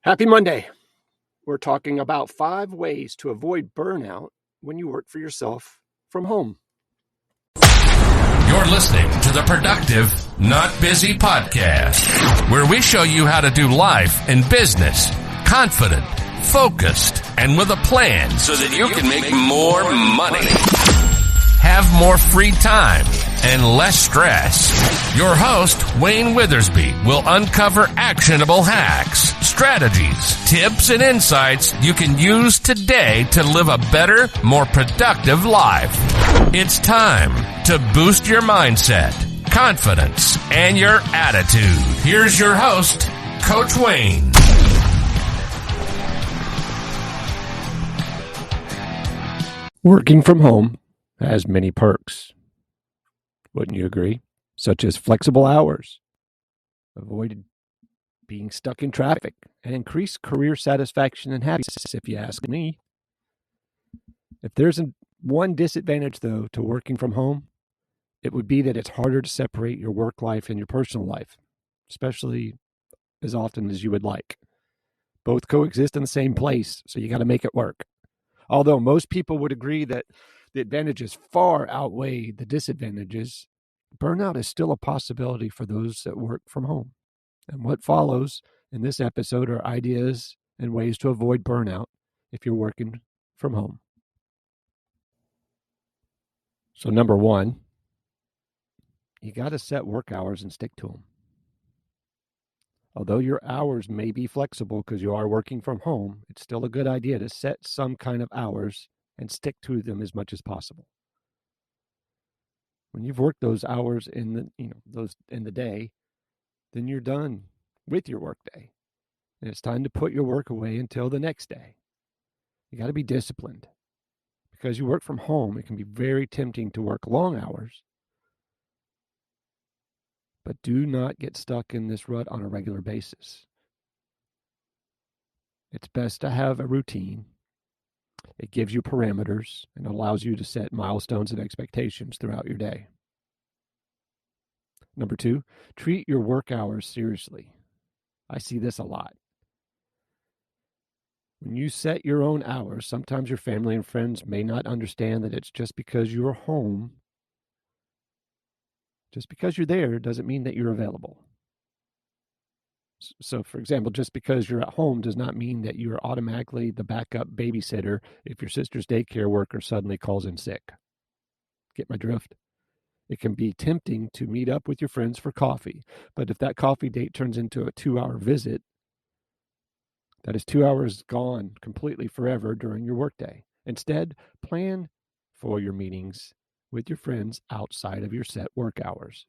Happy Monday. We're talking about 5 ways to avoid burnout when you work for yourself from home. You're listening to the Productive, Not Busy podcast, where we show you how to do life and business confident, focused, and with a plan so that you can make more money. Have more free time and less stress. Your host, Wayne Withersby, will uncover actionable hacks, strategies, tips, and insights you can use today to live a better, more productive life. It's time to boost your mindset, confidence, and your attitude. Here's your host, Coach Wayne. Working from home has many perks. Wouldn't you agree? Such as flexible hours, avoid being stuck in traffic, and increased career satisfaction and happiness, if you ask me. If there's one disadvantage, though, to working from home, it would be that it's harder to separate your work life and your personal life, especially as often as you would like. Both coexist in the same place, so you got to make it work. Although most people would agree that the advantages far outweigh the disadvantages, burnout is still a possibility for those that work from home. And what follows in this episode are ideas and ways to avoid burnout if you're working from home. So number 1, you got to set work hours and stick to them. Although your hours may be flexible because you are working from home, it's still a good idea to set some kind of hours and stick to them as much as possible. When you've worked those hours in the day, then you're done with your work day. And it's time to put your work away until the next day. You got to be disciplined. Because you work from home, it can be very tempting to work long hours. But do not get stuck in this rut on a regular basis. It's best to have a routine. It gives you parameters and allows you to set milestones and expectations throughout your day. Number 2, treat your work hours seriously. I see this a lot. When you set your own hours, sometimes your family and friends may not understand that it's just because you're home. Just because you're there doesn't mean that you're available. So, for example, just because you're at home does not mean that you're automatically the backup babysitter if your sister's daycare worker suddenly calls in sick. Get my drift? It can be tempting to meet up with your friends for coffee, but if that coffee date turns into a 2-hour visit, that is 2 hours gone completely forever during your workday. Instead, plan for your meetings with your friends outside of your set work hours.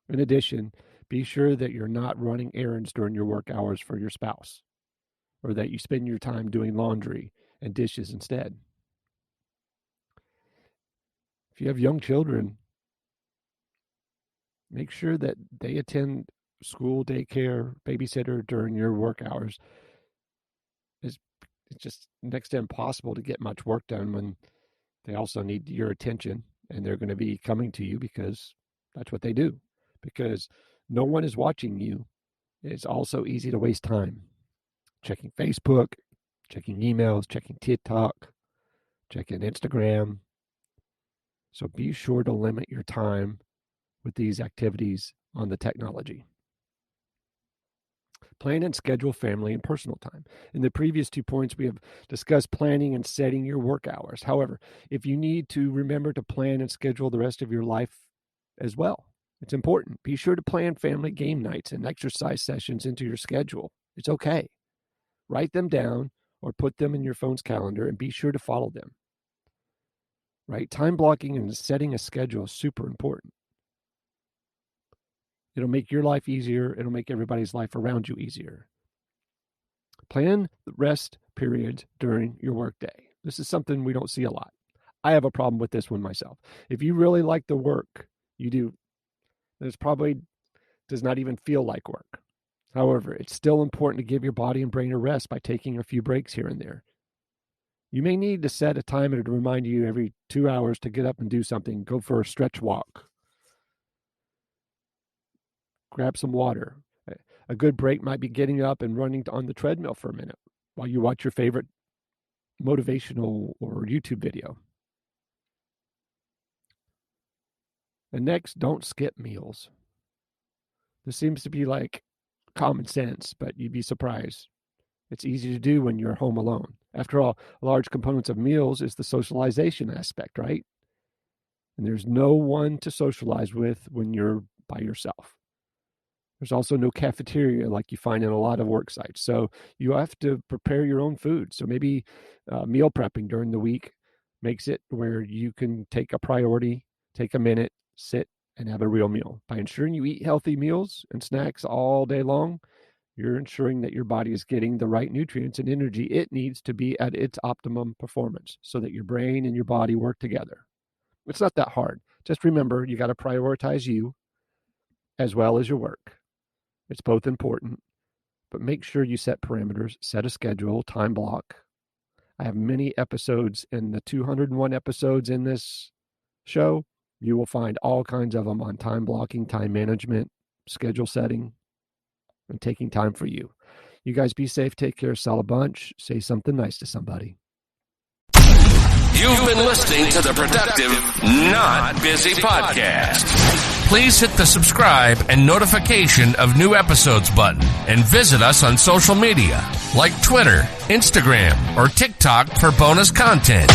In addition, be sure that you're not running errands during your work hours for your spouse, or that you spend your time doing laundry and dishes instead. If you have young children, make sure that they attend school, daycare, babysitter during your work hours. It's just next to impossible to get much work done when they also need your attention, and they're going to be coming to you because that's what they do. Because no one is watching you, it's also easy to waste time checking Facebook, checking emails, checking TikTok, checking Instagram. So be sure to limit your time with these activities on the technology. Plan and schedule family and personal time. In the previous 2 points, we have discussed planning and setting your work hours. However, if you need to remember to plan and schedule the rest of your life as well, it's important. Be sure to plan family game nights and exercise sessions into your schedule. It's okay. Write them down or put them in your phone's calendar and be sure to follow them. Right? Time blocking and setting a schedule is super important. It'll make your life easier. It'll make everybody's life around you easier. Plan the rest periods during your workday. This is something we don't see a lot. I have a problem with this one myself. If you really like the work you do, this probably does not even feel like work. However, it's still important to give your body and brain a rest by taking a few breaks here and there. You may need to set a timer to remind you every 2 hours to get up and do something. Go for a stretch walk. Grab some water. A good break might be getting up and running on the treadmill for a minute while you watch your favorite motivational or YouTube video. And next, don't skip meals. This seems to be like common sense, but you'd be surprised. It's easy to do when you're home alone. After all, large components of meals is the socialization aspect, right? And there's no one to socialize with when you're by yourself. There's also no cafeteria like you find in a lot of work sites. So you have to prepare your own food. So maybe meal prepping during the week makes it where you can take a priority, take a minute, sit, and have a real meal. By ensuring you eat healthy meals and snacks all day long, you're ensuring that your body is getting the right nutrients and energy it needs to be at its optimum performance so that your brain and your body work together. It's not that hard. Just remember, you got to prioritize you as well as your work. It's both important, but make sure you set parameters, set a schedule, time block. I have many episodes in the 201 episodes in this show. You will find all kinds of them on time blocking, time management, schedule setting, and taking time for you. You guys be safe, take care, sell a bunch, say something nice to somebody. You've been listening to the Productive, Not Busy podcast. Please hit the subscribe and notification of new episodes button and visit us on social media like Twitter, Instagram, or TikTok for bonus content.